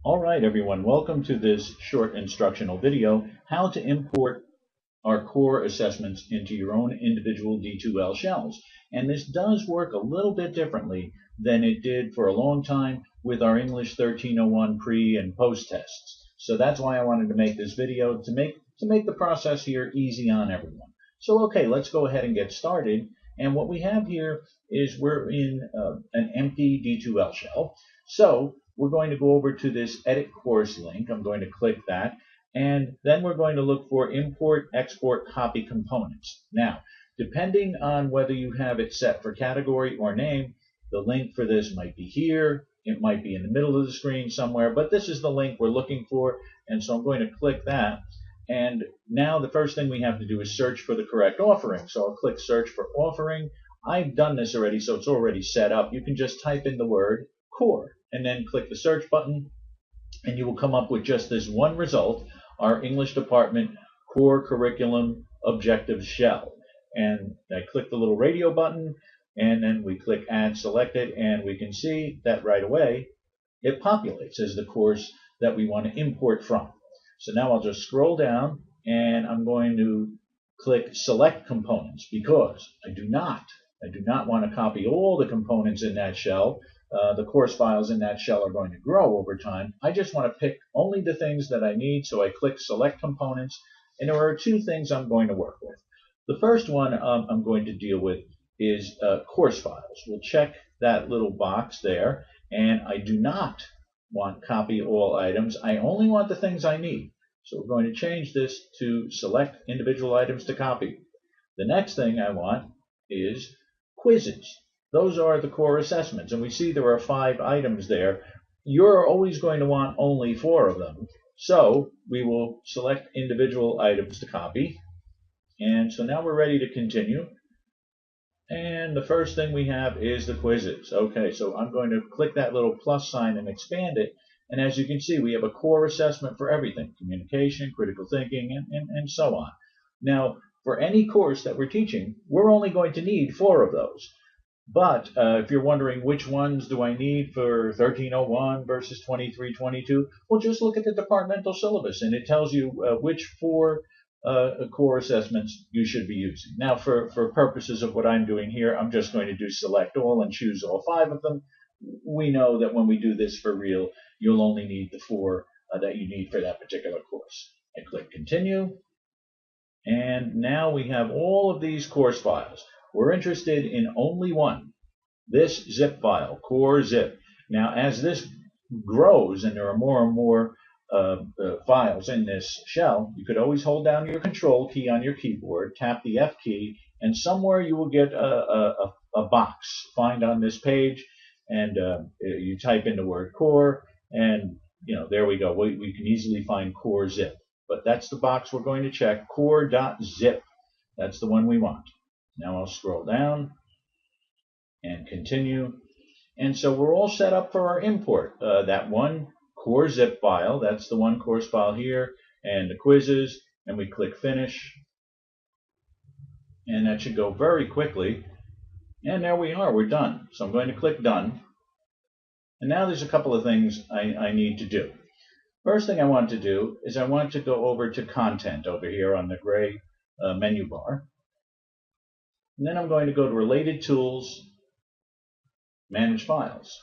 All right, everyone, welcome to this short instructional video, how to import our core assessments into your own individual D2L shells. And this does work a little bit differently than it did for a long time with our English 1301 pre and post tests. So that's why I wanted to make this video to make the process here easy on everyone. So okay, let's go ahead and get started. And what we have here is we're in an empty D2L shell. So we're going to go over to this edit course link. I'm going to click that. And then we're going to look for import, export, copy components. Now, depending on whether you have it set for category or name, the link for this might be here. It might be in the middle of the screen somewhere, but this is the link we're looking for. And so I'm going to click that. And now the first thing we have to do is search for the correct offering. So I'll click search for offering. I've done this already, so it's already set up. You can just type in the word core and then click the search button, and you will come up with just this one result, our English department core curriculum objectives shell. And I click the little radio button, and then we click add selected, and we can see that right away it populates as the course that we want to import from. So now I'll just scroll down, and I'm going to click select components because I do not want to copy all the components in that shell. The course files in that shell are going to grow over time. I just want to pick only the things that I need, so I click select components, and there are two things I'm going to work with. The first one I'm going to deal with is course files. We'll check that little box there, and I do not want copy all items. I only want the things I need. So we're going to change this to select individual items to copy. The next thing I want is quizzes. Those are the core assessments, and we see there are 5 items there. You're always going to want only 4 of them. So we will select individual items to copy. And so now we're ready to continue. And the first thing we have is the quizzes. Okay, so I'm going to click that little plus sign and expand it. And as you can see, we have a core assessment for everything: communication, critical thinking, and so on. Now, for any course that we're teaching, we're only going to need 4 of those. But if you're wondering which ones do I need for 1301 versus 2322, well, just look at the departmental syllabus, and it tells you which 4 core assessments you should be using. Now, for purposes of what I'm doing here, I'm just going to do select all and choose all 5 of them. We know that when we do this for real, you'll only need the 4 that you need for that particular course. I click continue, and now we have all of these course files. We're interested in only one, this zip file, core zip. Now, as this grows and there are more and more files in this shell, you could always hold down your control key on your keyboard, tap the F key, and somewhere you will get a box. Find on this page, and you type in the word core, and there we go. We can easily find core zip. But that's the box we're going to check, core.zip. That's the one we want. Now I'll scroll down and continue. And so we're all set up for our import. That one core zip file, that's the one course file here, and the quizzes, and we click finish. And that should go very quickly. And there we are, we're done. So I'm going to click done. And now there's a couple of things I need to do. First thing I want to do is I want to go over to content over here on the gray menu bar. And then I'm going to go to Related Tools, Manage Files.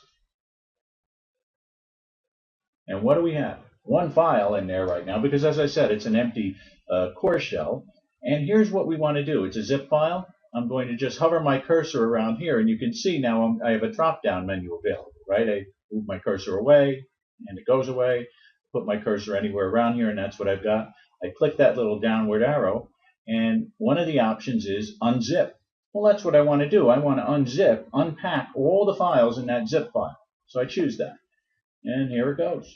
And what do we have? One file in there right now, because as I said, it's an empty core shell. And here's what we want to do. It's a zip file. I'm going to just hover my cursor around here, and you can see now I have a drop-down menu available, right? I move my cursor away, and it goes away. Put my cursor anywhere around here, and that's what I've got. I click that little downward arrow, and one of the options is unzip. Well, that's what I want to do. I want to unzip, unpack all the files in that zip file. So I choose that. And here it goes.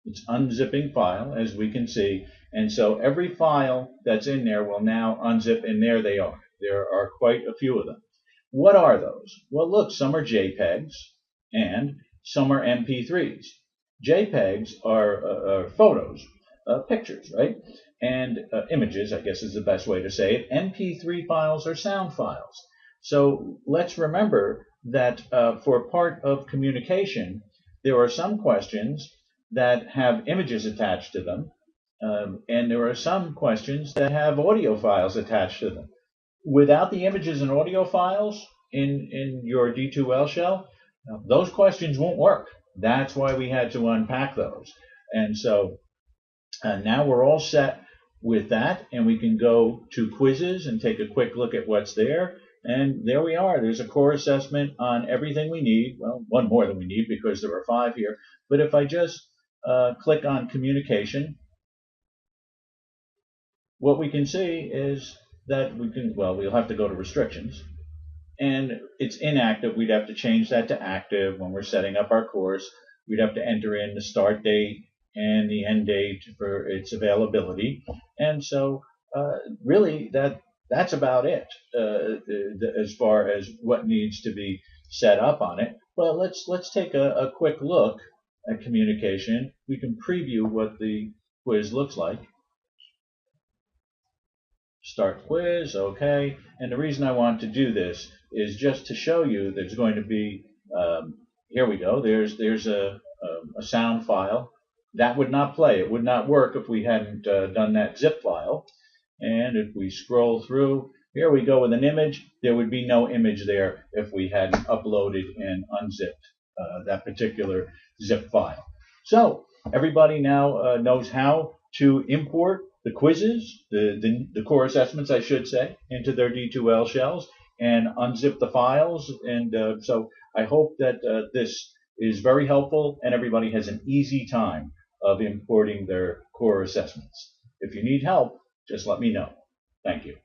It's unzipping file, as we can see. And so every file that's in there will now unzip, and there they are. There are quite a few of them. What are those? Well, look, some are JPEGs, and some are MP3s. JPEGs are photos, pictures, right? And images, I guess is the best way to say it. MP3 files are sound files. So let's remember that for part of communication, there are some questions that have images attached to them, and there are some questions that have audio files attached to them. Without the images and audio files in your D2L shell, those questions won't work. That's why we had to unpack those. And so now we're all set with that, and we can go to quizzes and take a quick look at what's there. And there we are. There's a core assessment on everything we need. Well, one more than we need because there are 5 here. But if I just click on communication, what we can see is that we can, well, we'll have to go to restrictions. And it's inactive. We'd have to change that to active when we're setting up our course. We'd have to enter in the start date and the end date for its availability. And so really that's about it as far as what needs to be set up on it. Well, let's take a quick look at communication. We can preview what the quiz looks like. Start quiz, okay. And the reason I want to do this is just to show you there's going to be, here we go, there's a sound file. That would not play. It would not work if we hadn't done that zip file. And if we scroll through, here we go with an image. There would be no image there if we hadn't uploaded and unzipped that particular zip file. So everybody now knows how to import the quizzes, the core assessments, I should say, into their D2L shells and unzip the files. And so I hope that this is very helpful and everybody has an easy time of importing their core assessments. If you need help, just let me know. Thank you.